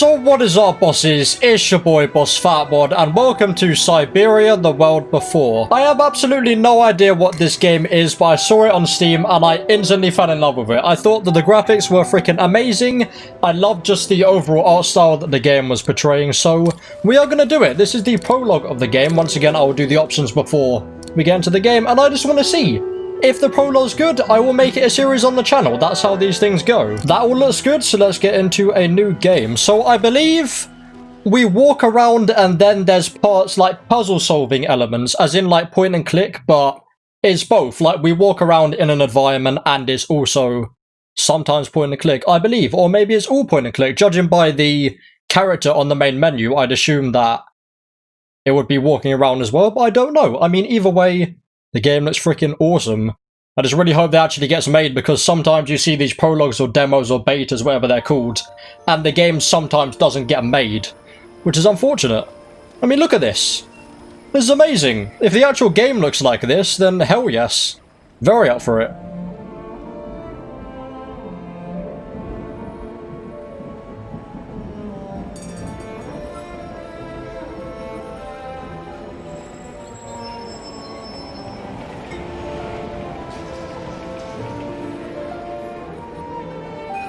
So what is up, bosses? It's your boy Boss Fatwod, and welcome to Syberia: The World Before. I have absolutely no idea what this game is, but I saw it on Steam and I instantly fell in love with it. I thought that the graphics were freaking amazing. I loved just the overall art style that the game was portraying, so we are gonna do it. This is the prologue of the game. Once again, I will do the options before we get into the game, and I just want to see. If the prologue's good, I will make it a series on the channel. That's how these things go. That all looks good, so let's get into a new game. So I believe we walk around and then there's parts like puzzle solving elements, as in like point and click, but it's both. Like we walk around in an environment and it's also sometimes point and click, I believe. Or maybe it's all point and click. Judging by the character on the main menu, I'd assume that it would be walking around as well, but I don't know. I mean, either way, the game looks freaking awesome. I just really hope that actually gets made, because sometimes you see these prologues or demos or betas, whatever they're called, and the game sometimes doesn't get made, which is unfortunate. I mean, look at this. This is amazing. If the actual game looks like this, then hell yes. Very up for it.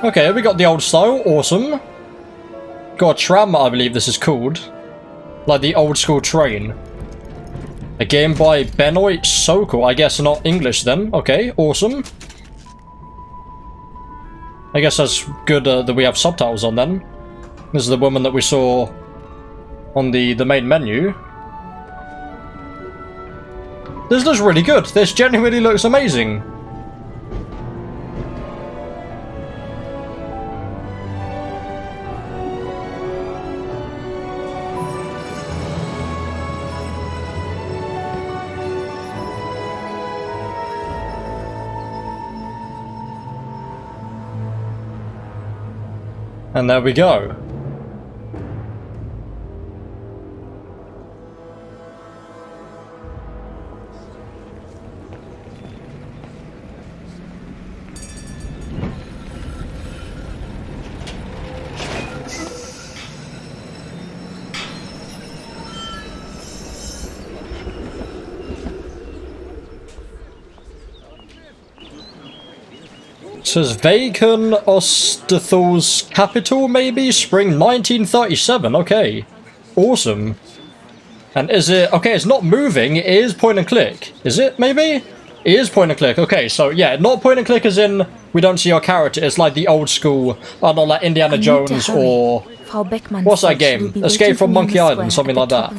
Okay, we got the old style, awesome. Got a tram, I believe this is called. Like the old school train. A game by Benoit, so cool. I guess not English then. Okay, awesome. I guess that's good that we have subtitles on then. This is the woman that we saw on the main menu. This looks really good. This genuinely looks amazing. And there we go. It says Vacan Ostenthal's capital, maybe? Spring 1937, okay. Awesome. And is it... Okay, it's not moving, it is point and click. Is it, maybe? It is point and click, okay, so yeah, not point and click as in we don't see our character, it's like the old school, not like Indiana Jones or... What's that game? Escape from Monkey Island, something like that.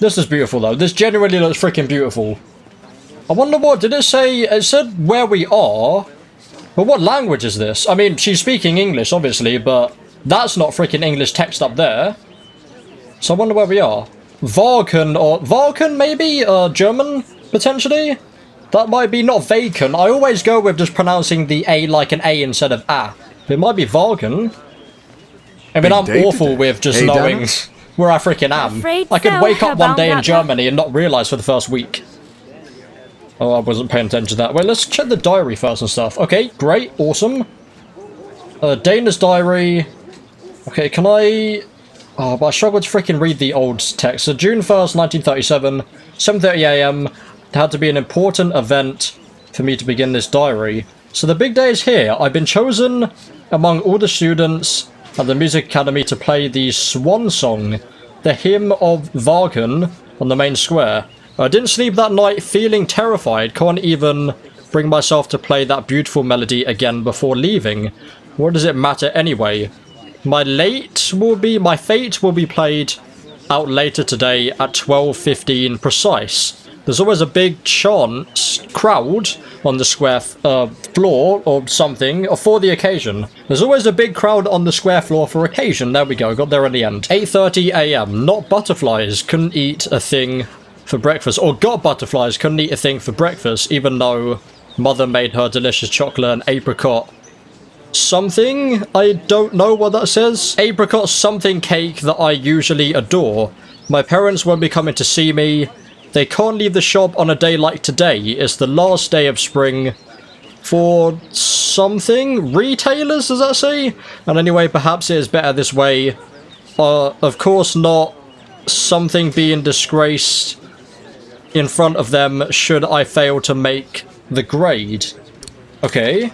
This is beautiful though, this genuinely looks freaking beautiful. I wonder what, did it say, it said where we are, but what language is this? I mean, she's speaking English, obviously, but that's not freaking English text up there. So I wonder where we are. Varken, or Varken maybe? German, potentially? That might be not Vacan. I always go with just pronouncing the A like an A instead of A. It might be Varken. I mean, I'm awful with just knowing where I freaking am. I could wake up one day in Germany and not realise for the first week. Oh, I wasn't paying attention to that. Wait, let's check the diary first and stuff. Okay, great, awesome. Dana's diary. Okay, can I... Oh, but I struggle to freaking read the old text. So June 1st, 1937, 7:30 AM. There had to be an important event for me to begin this diary. So the big day is here. I've been chosen among all the students at the Music Academy to play the Swan Song, the Hymn of Varken, on the main square. I didn't sleep that night, feeling terrified. Can't even bring myself to play that beautiful melody again before leaving. What does it matter anyway? My fate will be played out later today at 12:15 precise. There's always a big crowd on the square floor or something for the occasion. There's always a big crowd on the square floor for occasion. There we go, got there in the end. 8:30 AM, not butterflies, couldn't eat a thing for breakfast, or got butterflies, couldn't eat a thing for breakfast, even though mother made her delicious chocolate and apricot something. I don't know what that says. Apricot something cake that I usually adore. My parents won't be coming to see me. They can't leave the shop on a day like today. It's the last day of spring. for something? Retailers, does that say? And anyway, perhaps it is better this way. Of course not something being disgraced in front of them should I fail to make the grade. Okay.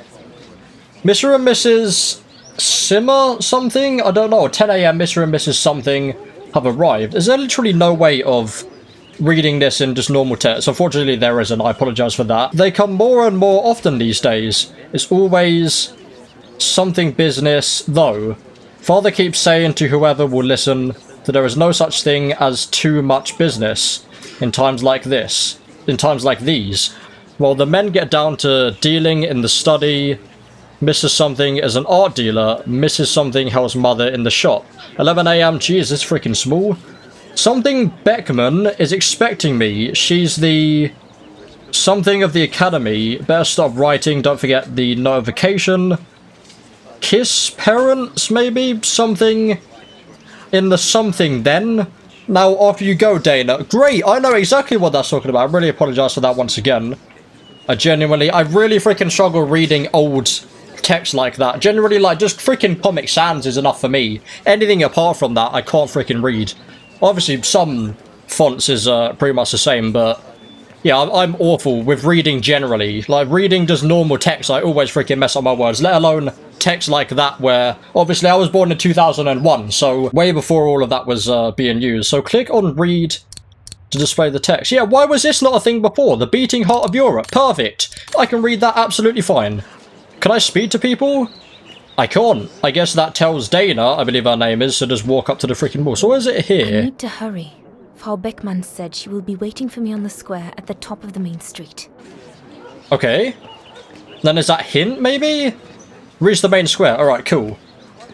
Mr. and Mrs. Simmer something? I don't know. 10 a.m. Mr. and Mrs. something have arrived. Is there literally no way of reading this in just normal text? Unfortunately, there isn't. I apologize for that. They come more and more often these days. It's always something business, though. Father keeps saying to whoever will listen that there is no such thing as too much business in times like this, in times like these. While the men get down to dealing in the study, Mrs. Something is an art dealer, Mrs. Something helps mother in the shop. 11 a.m. Geez, it's freaking small. Something Beckman is expecting me. She's the something of the academy. Better stop writing. Don't forget the notification. Kiss parents, maybe? Something in the something then. Now, off you go, Dana. Great, I know exactly what that's talking about. I really apologize for that once again. I really freaking struggle reading old text like that. Generally, like, just freaking Comic Sans is enough for me. Anything apart from that, I can't freaking read. Obviously, some fonts is pretty much the same, but yeah, I'm awful with reading generally. Like, reading just normal text, I always freaking mess up my words, let alone text like that where, obviously, I was born in 2001, so way before all of that was being used. So click on read to display the text. Yeah, why was this not a thing before? The beating heart of Europe. Perfect. I can read that absolutely fine. Can I speak to people? I can't. I guess that tells Dana, I believe her name is, to just walk up to the freaking wall. So what is it here? I need to hurry. Frau Beckmann said she will be waiting for me on the square at the top of the main street. Okay. Then is that hint, maybe? Reach the main square. Alright, cool.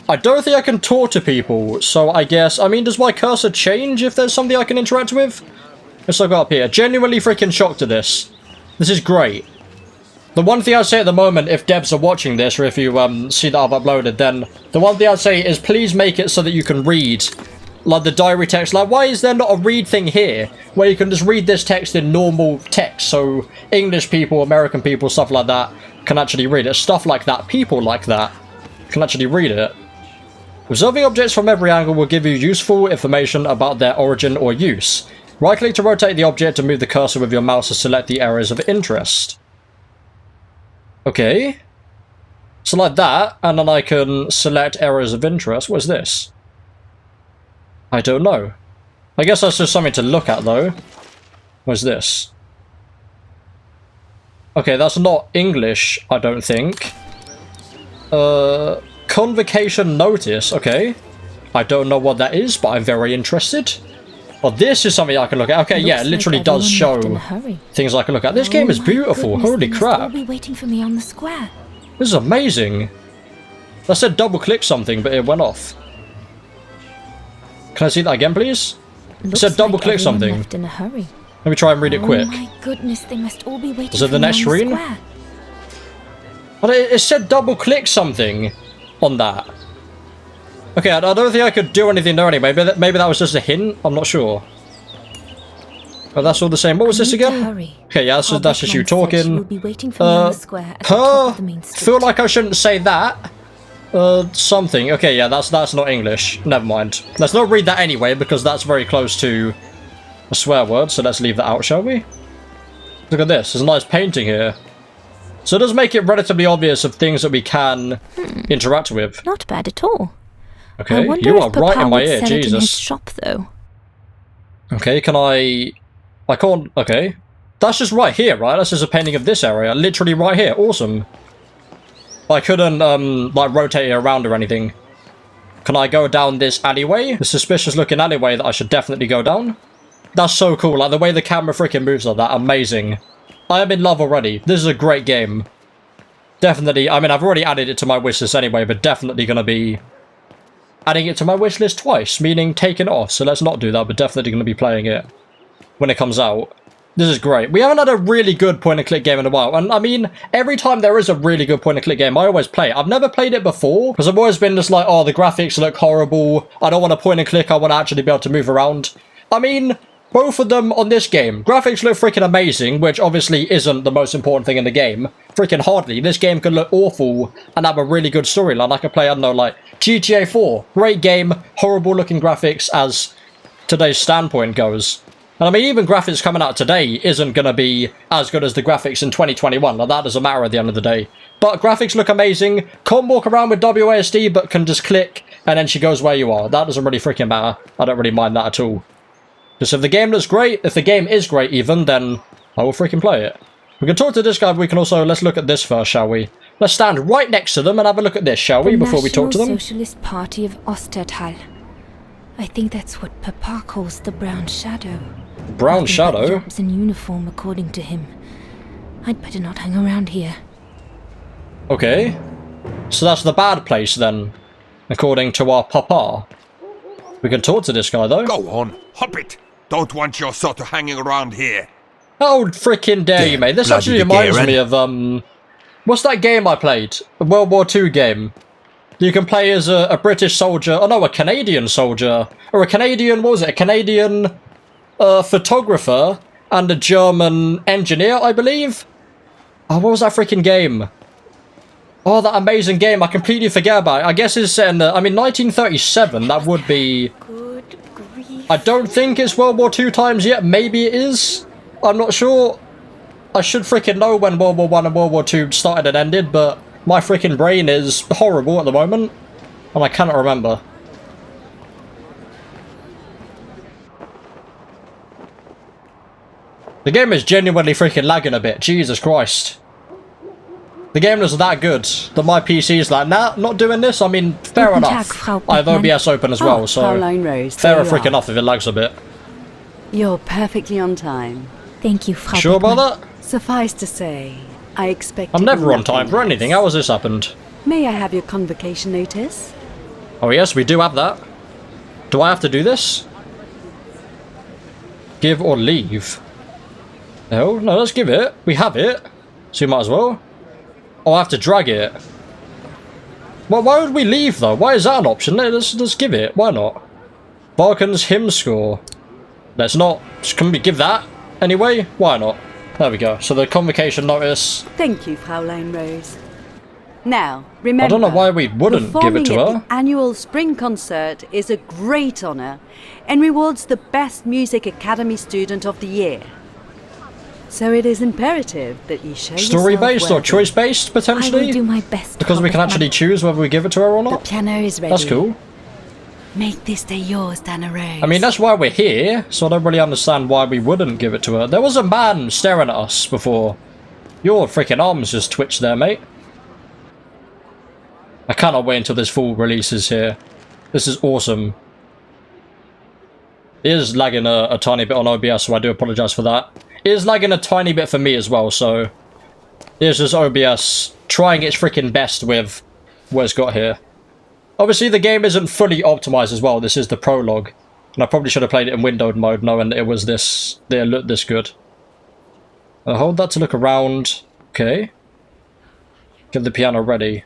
I don't think I can talk to people, so I guess... I mean, does my cursor change if there's something I can interact with? Let's look up here. Genuinely freaking shocked at this. This is great. The one thing I'd say at the moment, if devs are watching this, or if you see that I've uploaded, then the one thing I'd say is please make it so that you can read, like, the diary text. Like, why is there not a read thing here, where you can just read this text in normal text, so English people, American people, stuff like that, can actually read it. Stuff like that, people like that, can actually read it. Observing objects from every angle will give you useful information about their origin or use. Right-click to rotate the object and move the cursor with your mouse to select the areas of interest. Okay. So like that, and then I can select areas of interest. What is this? I don't know. I guess that's just something to look at, though. What is this? Okay, that's not English, I don't think. Convocation notice, okay. I don't know what that is, but I'm very interested. Oh, this is something I can look at. Okay, yeah, it literally does show things I can look at. This game is beautiful. Holy crap. Be waiting for me on the square. This is amazing. I said double click something, but it went off. Can I see that again, please? It said double click something. Left in a hurry. Let me try and read it quick. Oh my goodness, they must all be waiting is it the next screen? But it said double click something on that. Okay, I don't think I could do anything there anyway. Maybe that was just a hint. I'm not sure. But that's all the same. What was this again? Okay, yeah, that's just you talking. Feel like I shouldn't say that. Something. Okay, yeah, that's not English. Never mind. Let's not read that anyway, because that's very close to a swear word, so let's leave that out, shall we? Look at this. There's a nice painting here. So it does make it relatively obvious of things that we can interact with. Not bad at all. Okay, you are right in my ear, Jesus. In his shop, though. Okay, can I can't... Okay. That's just right here, right? That's just a painting of this area. Literally right here. Awesome. I couldn't, like, rotate it around or anything. Can I go down this alleyway? The suspicious-looking alleyway that I should definitely go down? That's so cool. Like, the way the camera freaking moves like that. Amazing. I am in love already. This is a great game. Definitely. I mean, I've already added it to my wishlist anyway, but definitely going to be adding it to my wishlist twice, meaning taking it off. So let's not do that, but definitely going to be playing it when it comes out. This is great. We haven't had a really good point-and-click game in a while. And, I mean, every time there is a really good point-and-click game, I always play it. I've never played it before, because I've always been just like, oh, the graphics look horrible. I don't want to point-and-click. I want to actually be able to move around. I mean, both of them on this game. Graphics look freaking amazing, which obviously isn't the most important thing in the game. Freaking hardly. This game could look awful and have a really good storyline. I could play, I don't know, like GTA 4. Great game, horrible looking graphics as today's standpoint goes. And I mean, even graphics coming out today isn't going to be as good as the graphics in 2021. Like, that doesn't matter at the end of the day. But graphics look amazing. Can't walk around with WASD, but can just click, and then she goes where you are. That doesn't really freaking matter. I don't really mind that at all. Just if the game looks great, if the game is great even, then I will freaking play it. We can talk to this guy, but we can also, let's look at this first, shall we? Let's stand right next to them and have a look at this, shall we, before we talk to them? The National Socialist Party of Ostertal. I think that's what Papa calls the Brown Shadow. Brown Shadow? Jobs in uniform, according to him. I'd better not hang around here. Okay. So that's the bad place then, according to our Papa. We can talk to this guy though. Go on, hop it. Don't want your sort of hanging around here. How freaking dare you, mate? This actually reminds me of, what's that game I played? A World War II game. You can play as a British soldier, oh no, a Canadian soldier. Or a Canadian, what was it? A Canadian photographer and a German engineer, I believe? Oh, what was that freaking game? Oh, that amazing game. I completely forget about it. I guess it's set in the, I mean, 1937. That would be... Good grief. I don't think it's World War II times yet. Maybe it is. I'm not sure. I should freaking know when World War I and World War II started and ended, but my freaking brain is horrible at the moment, and I cannot remember. The game is genuinely freaking lagging a bit. Jesus Christ. The game was that good that my PC is like, nah, not doing this. I mean, fair enough. I have OBS open as well, so fair freaking enough if it lags a bit. You're perfectly on time. Thank you, Frau Sure Beckmann. about that? Suffice to say, I expect I'm never on time for anything. How has this happened? May I have your convocation notice? Oh yes, we do have that. Do I have to do this? Give or leave? No, let's give it. We have it, so you might as well. Oh, I have to drag it. Well, why would we leave though? Why is that an option? Let's give it. Why not? Balkans hymn score. Let's not. Can we give that anyway? Why not? There we go. So the convocation notice. Thank you, Fraulein Rose. Now, remember, I don't know why we wouldn't give it to performing her. at the annual spring concert is a great honour and rewards the best Music Academy student of the year. So it is imperative that you show Story-based or choice-based, I potentially? will do my best. Because we Frau can actually Beckmann. choose whether we give it to her or The not? piano is ready. That's cool. Make this day yours, Dana Rose. I mean, that's why we're here, so I don't really understand why we wouldn't give it to her. There was a man staring at us before. Your freaking arms just twitched there, mate. I cannot wait until this full release is here. This is awesome. It is lagging a tiny bit on OBS, so I do apologise for that. It is lagging a tiny bit for me as well, so... Here's just OBS trying its freaking best with what it's got here. Obviously, the game isn't fully optimised as well. This is the prologue. And I probably should have played it in windowed mode, knowing that it was this... It looked this good. Hold that to look around. Okay. Get the piano ready.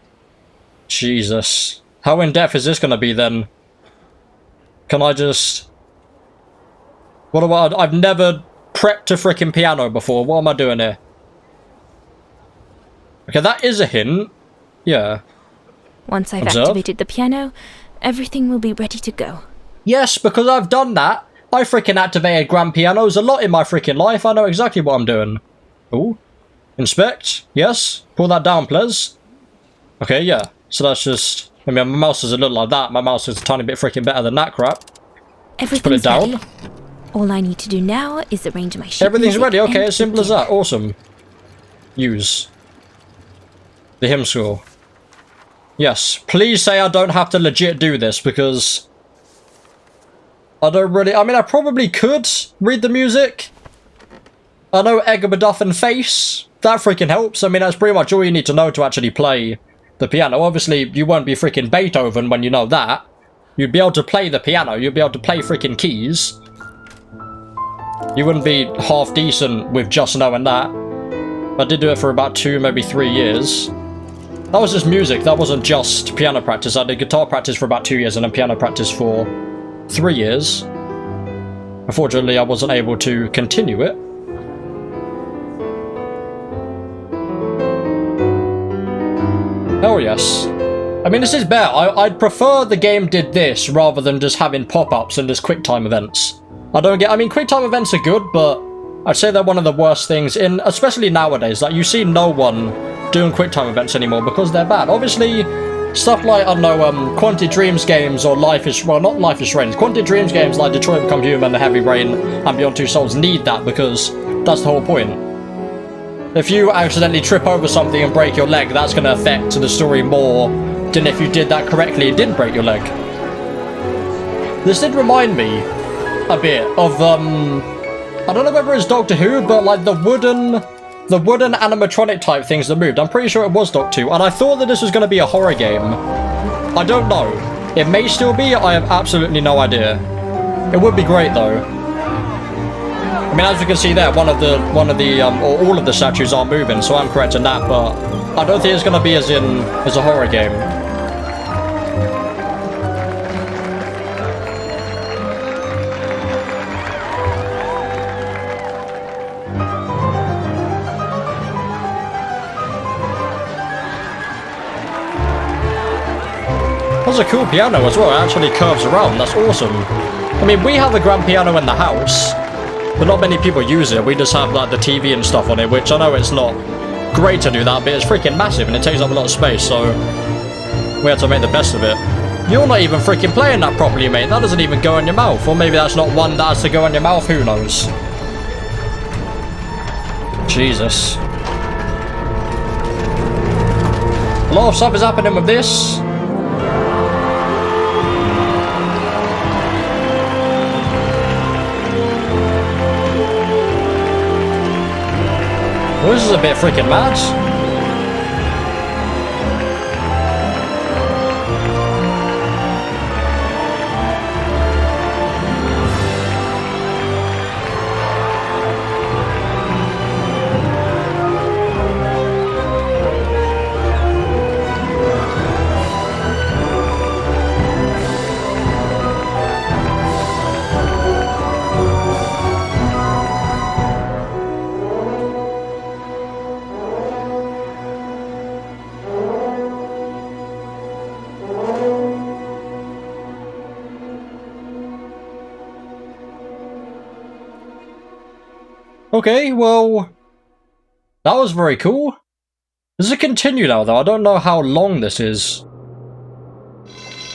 Jesus. How in-depth is this going to be, then? Can I just... What do I... I've never prepped a freaking piano before. What am I doing here? Okay, that is a hint. Yeah. Once I've Observe. activated the piano, everything will be ready to go. Yes, because I've done that. I freaking activated grand pianos a lot in my freaking life. I know exactly what I'm doing. Ooh. Inspect. Yes. Pull that down, please. Okay, yeah. So that's just... I mean, my mouse doesn't look like that. My mouse is a tiny bit freaking better than that crap. Everything's Put it down. ready. All I need to do now is arrange my sheet Everything's music ready. Okay, and as simple as begin. that. Awesome. Use. The hymn score. Yes. Please say I don't have to legit do this, because... I don't really... I mean, I probably could read the music. I know Egberduff and Face. That freaking helps. I mean, that's pretty much all you need to know to actually play the piano. Obviously, you won't be freaking Beethoven when you know that. You'd be able to play the piano. You'd be able to play freaking keys. You wouldn't be half decent with just knowing that. I did do it for about 2, maybe 3 years. That was just music. That wasn't just piano practice. I did guitar practice for about 2 years and then piano practice for 3 years. Unfortunately, I wasn't able to continue it. Oh yes. I mean, this is better. I'd prefer the game did this rather than just having pop-ups and just QuickTime events. I mean, QuickTime events are good, but I'd say they're one of the worst things especially nowadays. Like, you see no one doing QuickTime events anymore because they're bad. Obviously, stuff like, I don't know, Quantic Dreams games or not Life is Strange. Quantic Dreams games like Detroit Become Human, Heavy Rain, and Beyond Two Souls need that because that's the whole point. If you accidentally trip over something and break your leg, that's going to affect the story more than if you did that correctly and didn't break your leg. This did remind me a bit of, I don't know whether it's Doctor Who, but like the wooden animatronic type things that moved. I'm pretty sure it was Doctor Who, and I thought that this was going to be a horror game. I don't know. It may still be, I have absolutely no idea. It would be great though. I mean, as you can see there, or all of the statues are moving, so I'm correct in that, but I don't think it's going to be as a horror game. That's a cool piano as well. It actually curves around. That's awesome. I mean, we have a grand piano in the house, but not many people use it. We just have like the TV and stuff on it, which I know it's not great to do that, but it's freaking massive and it takes up a lot of space, so we have to make the best of it. You're not even freaking playing that properly, mate. That doesn't even go in your mouth. Or maybe that's not one that has to go in your mouth. Who knows? Jesus. A lot of stuff is happening with this. Well, this is a bit freaking mad. Okay, well, that was very cool. Does it continue now, though? I don't know how long this is.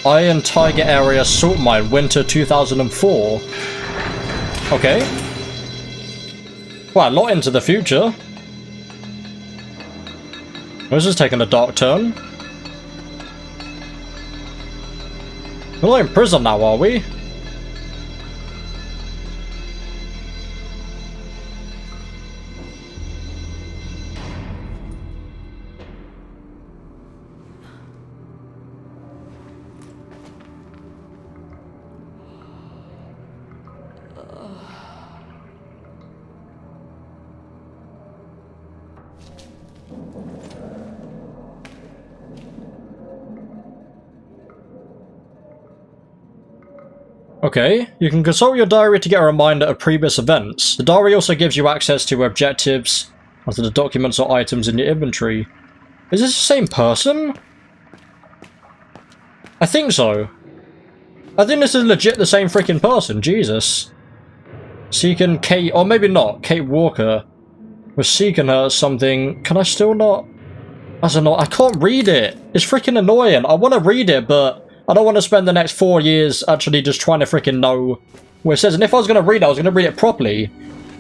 Iron Tiger Area Salt Mine, Winter 2004. Okay. Well, a lot into the future. This is taking a dark turn. We're not in prison now, are we? Okay, you can consult your diary to get a reminder of previous events. The diary also gives you access to objectives and to the documents or items in your inventory. Is this the same person? I think so. I think this is legit the same freaking person, Jesus. Seeking Kate, or maybe not, Kate Walker. Was seeking her something. Can I still not? I don't know, I can't read it. It's freaking annoying. I want to read it, but I don't want to spend the next 4 years actually just trying to freaking know what it says. And if I was going to read it, I was going to read it properly.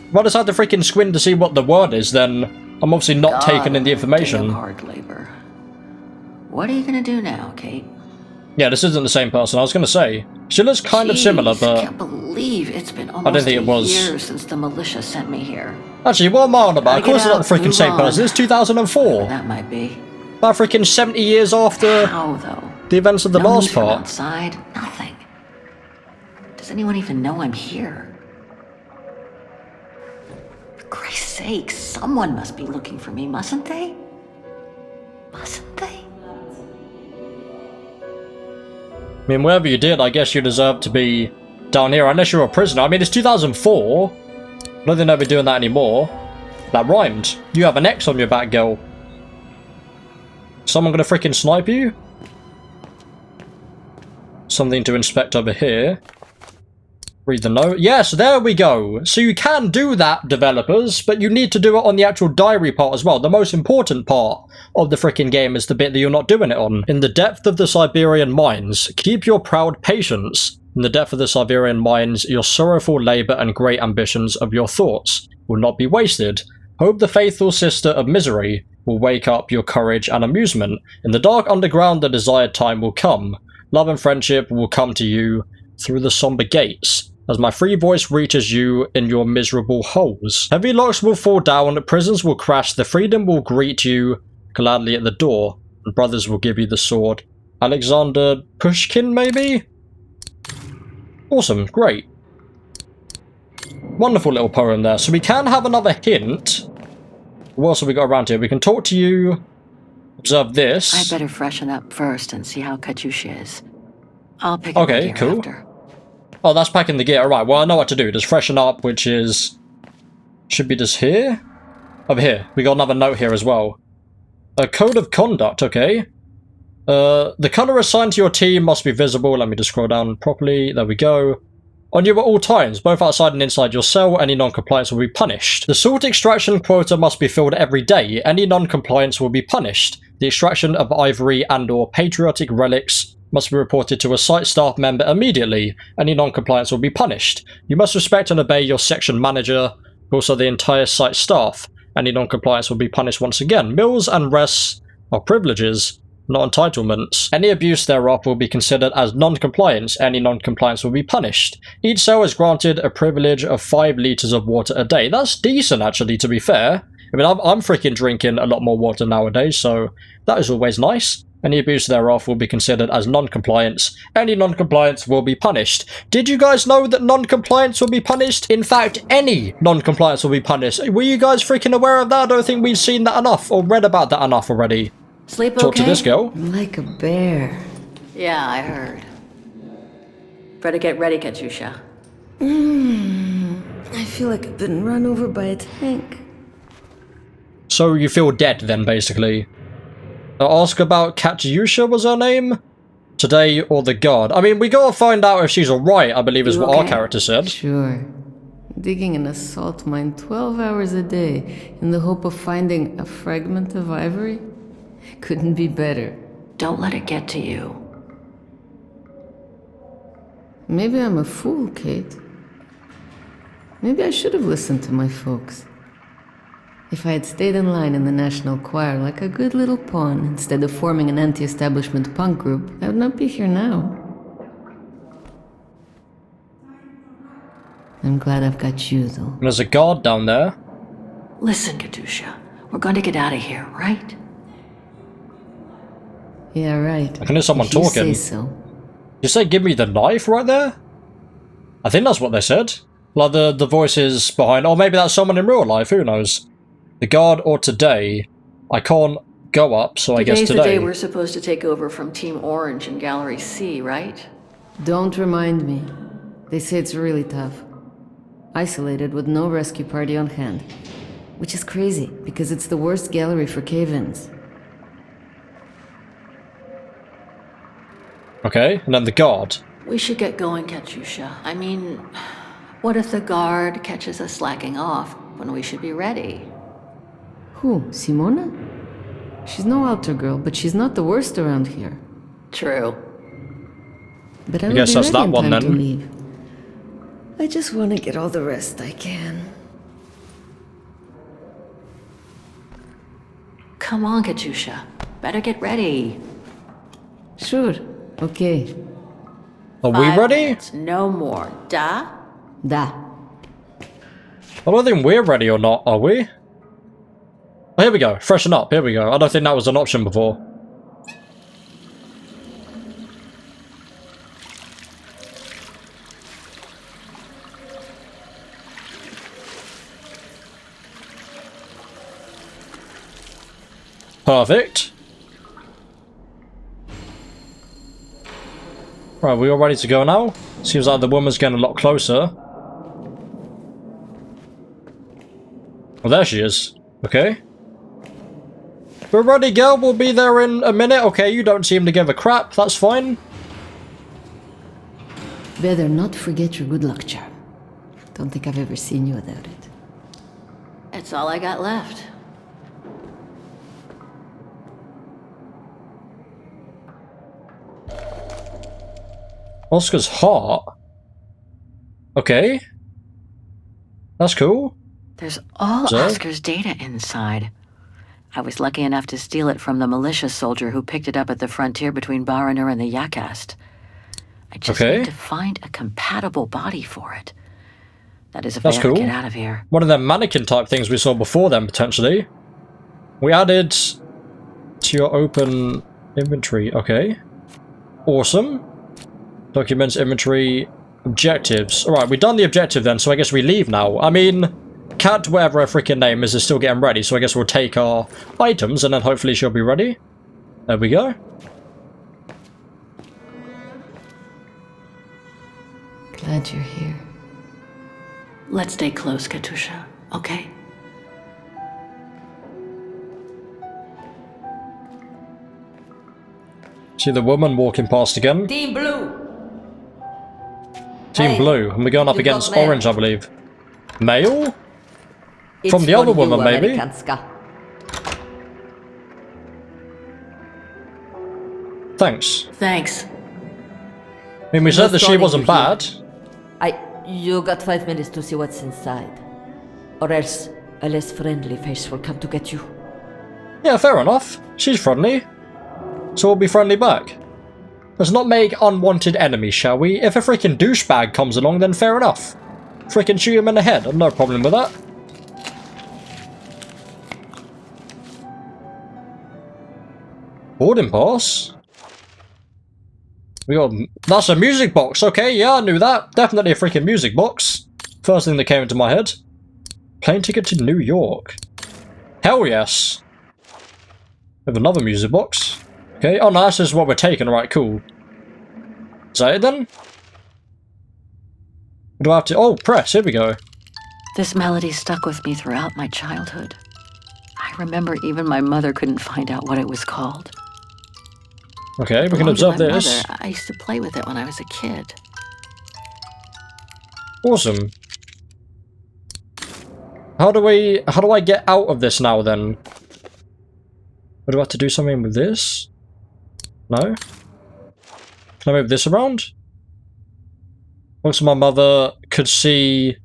If I just had to freaking squint to see what the word is, then I'm obviously not taking in the information. Hard labor. What are you going to do now, Kate? Yeah, this isn't the same person. I was going to say. She looks kind of similar, but I can't believe it's been almost I don't think it was. years since the militia sent me here. Actually, what am I on about? Of course it's not the freaking same person. It's 2004. That might be. About freaking 70 years after How, though? the events of the No last news from part. outside? Nothing. Does anyone even know I'm here? For Christ's sake, someone must be looking for me, mustn't they? Mustn't they? I mean, whatever you did, I guess you deserve to be down here, unless you're a prisoner. I mean, it's 2004. I don't think they'll be doing that anymore. That rhymed. You have an X on your back, girl. Someone gonna freaking snipe you? Something to inspect over here. Read the note. Yes, there we go. So you can do that, developers, but you need to do it on the actual diary part as well. The most important part of the freaking game is the bit that you're not doing it on. In the depth of the Siberian mines, keep your proud patience. In the depth of the Siberian mines, your sorrowful labour and great ambitions of your thoughts will not be wasted. Hope the faithful sister of misery will wake up your courage and amusement. In the dark underground, the desired time will come. Love and friendship will come to you through the somber gates, as my free voice reaches you in your miserable holes. Heavy locks will fall down, prisons will crash, the freedom will greet you gladly at the door, and brothers will give you the sword. Alexander Pushkin, maybe? Awesome, great. Wonderful little poem there. So we can have another hint. What else have we got around here? We can talk to you. Observe this. I'd better freshen up first and see how Katyusha is. I'll pick up my gear cool. after. Oh, that's packing the gear. Alright, well, I know what to do. Just freshen up, which is... should be just here? Over here. We got another note here as well. A code of conduct, okay. The colour assigned to your team must be visible. Let me just scroll down properly. There we go. On you at all times, both outside and inside your cell, any non-compliance will be punished. The salt extraction quota must be filled every day. Any non-compliance will be punished. The extraction of ivory and/or patriotic relics must be reported to a site staff member immediately. Any non-compliance will be punished. You must respect and obey your section manager, also the entire site staff. Any non-compliance will be punished once again. Meals and rests are privileges, not entitlements. Any abuse thereof will be considered as non-compliance. Any non-compliance will be punished. Each cell is granted a privilege of 5 litres of water a day. That's decent, actually, to be fair. I mean, I'm freaking drinking a lot more water nowadays, so that is always nice. Any abuse thereof will be considered as non-compliance. Any non-compliance will be punished. Did you guys know that non-compliance will be punished? In fact, any non-compliance will be punished. Were you guys freaking aware of that? I don't think we've seen that enough or read about that enough already. Sleep okay? Talk to this girl. Like a bear. Yeah, I heard. Better get ready, Katyusha. I feel like I've been run over by a tank. So you feel dead then, basically. Ask about Katyusha was her name? Today or the guard? I mean, we gotta find out if she's alright, I believe is what our character said. Sure. Digging an assault mine 12 hours a day in the hope of finding a fragment of ivory? Couldn't be better. Don't let it get to you. Maybe I'm a fool, Kate. Maybe I should have listened to my folks. If I had stayed in line in the National Choir like a good little pawn instead of forming an anti-establishment punk group, I would not be here now. I'm glad I've got you, though. There's a guard down there. Listen, Katyusha. We're going to get out of here, right? Yeah, right. I can hear someone If you talking. say so. You say give me the knife right there? I think that's what they said. Like the voices behind... or maybe that's someone in real life, who knows? The guard or today. I can't go up, so I guess today. Today's the day we're supposed to take over from Team Orange in Gallery C, right? Don't remind me. They say it's really tough. Isolated with no rescue party on hand. Which is crazy, because it's the worst gallery for cave-ins. Okay, and then the guard. We should get going, Katyusha. I mean, what if the guard catches us slacking off when we should be ready? Who? Simona? She's no altar girl, but she's not the worst around here. True. But I guess will that's be that ready in one time then. to leave. I just want to get all the rest I can. Come on, Katyusha. Better get ready. Sure. Okay. Are we 5 ready? minutes, no more. Da? Da. I don't think we're ready or not, are we? Oh, here we go. Freshen up. Here we go. I don't think that was an option before. Perfect. Right, we all ready to go now? Seems like the woman's getting a lot closer. Well, there she is. Okay. We're ready, girl. We'll be there in a minute. Okay, you don't seem to give a crap. That's fine. Better not forget your good luck charm. Don't think I've ever seen you without it. It's all I got left. Oscar's heart. Okay. That's cool. There's all So? Oscar's data inside. I was lucky enough to steal it from the militia soldier who picked it up at the frontier between Baranur and the Yakast. I just need to find a compatible body for it. That is if I ever get out of here. One of them mannequin type things we saw before then, potentially. We added to your open inventory. Okay. Awesome. Documents, inventory, objectives. Alright, we've done the objective then, so I guess we leave now. I mean, Cat, whatever her freaking name is still getting ready, so I guess we'll take our items and then hopefully she'll be ready. There we go. Glad you're here. Let's stay close, Katusha, okay? See the woman walking past again. Team Blue! Team Hey, Blue, and we're going up you against got mail. Orange, I believe. Mail? It's From the for other you, woman, maybe? Amerikanska. Thanks. Thanks. I mean, we said that she starting wasn't you here. bad. You got 5 minutes to see what's inside. Or else a less friendly face will come to get you. Yeah, fair enough. She's friendly. So we'll be friendly back. Let's not make unwanted enemies, shall we? If a freaking douchebag comes along, then fair enough. Freaking shoot him in the head. I've no problem with that. Boarding pass? We got... That's a music box. Okay, yeah, I knew that. Definitely a freaking music box. First thing that came into my head. Plane ticket to New York. Hell yes. We have another music box. Okay, oh no, this is what we're taking. Alright, cool. Is that it then? What do I have to... Oh, press. Here we go. This melody stuck with me throughout my childhood. I remember even my mother couldn't find out what it was called. Okay, we can Belonged to observe my this. mother. I used to play with it when I was a kid. Awesome. How do I get out of this now then? What do I have to do something with this? No? Can I move this around? Also, my mother could see...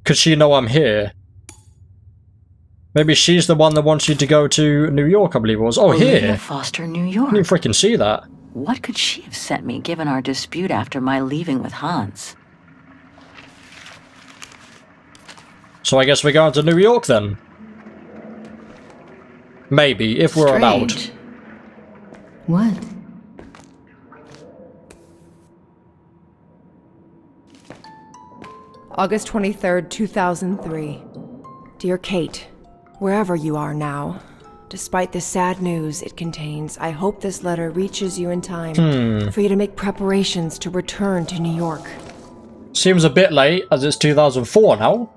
Could she know I'm here? Maybe she's the one that wants you to go to New York, I believe it was. Oh, Olivia here! Foster, New I York. didn't freaking see that. What could she have sent me given our dispute after my leaving with Hans? So I guess we're going to New York then. Maybe, if we're allowed. Strange. What? August 23rd, 2003. Dear Kate, wherever you are now, despite the sad news it contains, I hope this letter reaches you in time for you to make preparations to return to New York. Seems a bit late, as it's 2004 now.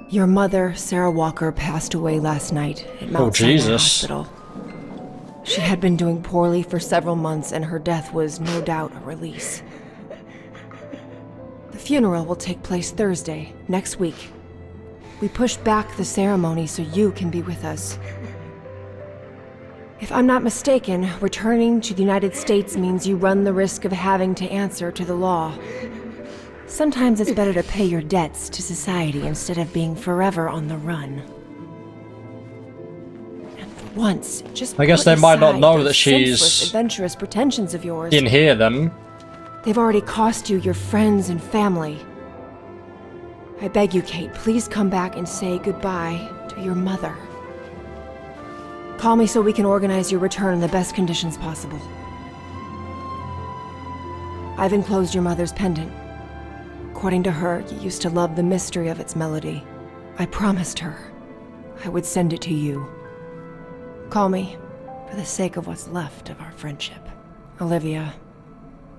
Your mother, Sarah Walker, passed away last night at Mount Sinai Hospital. She had been doing poorly for several months, and her death was no doubt a release. The funeral will take place Thursday, next week. We pushed back the ceremony so you can be with us. If I'm not mistaken, returning to the United States means you run the risk of having to answer to the law. Sometimes it's better to pay your debts to society instead of being forever on the run. And for once, just I guess put they might not aside know those that she's senseless, adventurous pretensions of yours. in here then. They've already cost you your friends and family. I beg you, Kate, please come back and say goodbye to your mother. Call me so we can organize your return in the best conditions possible. I've enclosed your mother's pendant. According to her, you used to love the mystery of its melody. I promised her I would send it to you. Call me for the sake of what's left of our friendship. Olivia.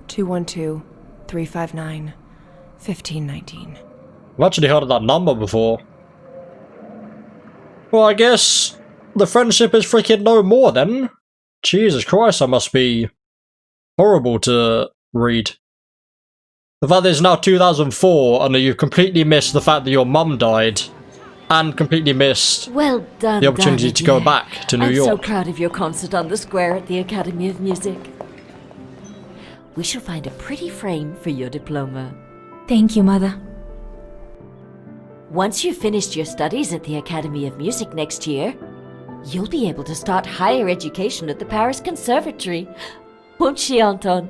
212-359-1519. I've actually heard of that number before. Well, I guess the friendship is freaking no more then. Jesus Christ, that must be horrible to read. The fact that it's now 2004 and you've completely missed the fact that your mum died and completely missed Well done, the opportunity to go back to New York. I'm so proud of your concert on the square at the Academy of Music. We shall find a pretty frame for your diploma. Thank you, Mother. Once you've finished your studies at the Academy of Music next year, you'll be able to start higher education at the Paris Conservatory. Won't she, Anton?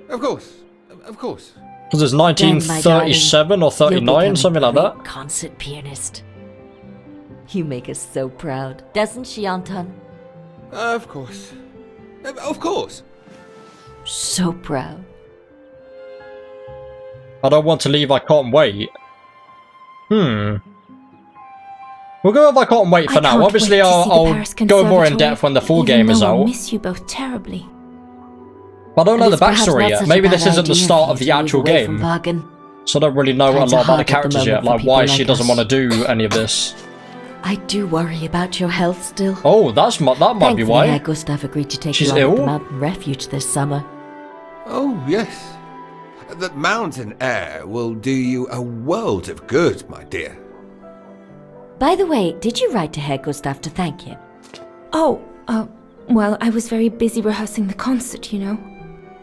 Of course. Of course. Because it's 1937 or 39, something like that. Concert pianist. You make us so proud, doesn't she, Anton? Of course. Of course. So proud. I don't want to leave, I can't wait. We'll go with I can't wait for now. Obviously, I'll go more in depth when the full game is out. I miss you both terribly. I don't know the backstory yet. Maybe this isn't the start of the actual game. So I don't really know a lot about the characters yet, like why she doesn't want to do any of this. I do worry about your health still. Oh, that might be why. Thankfully, Gustav agreed to take She's you out ill? of the mountain refuge this summer. Oh, yes. The mountain air will do you a world of good, my dear. By the way, did you write to Herr Gustav to thank him? Oh, well, I was very busy rehearsing the concert, you know.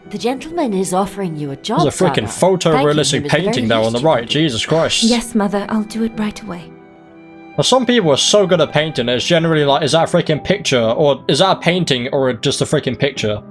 The gentleman is offering you a job. There's a freaking photorealistic painting there on the right. Jesus Christ. Yes, Mother, I'll do it right away. Well, some people are so good at painting, it's generally like, is that a freaking picture? Or is that a painting or just a freaking picture?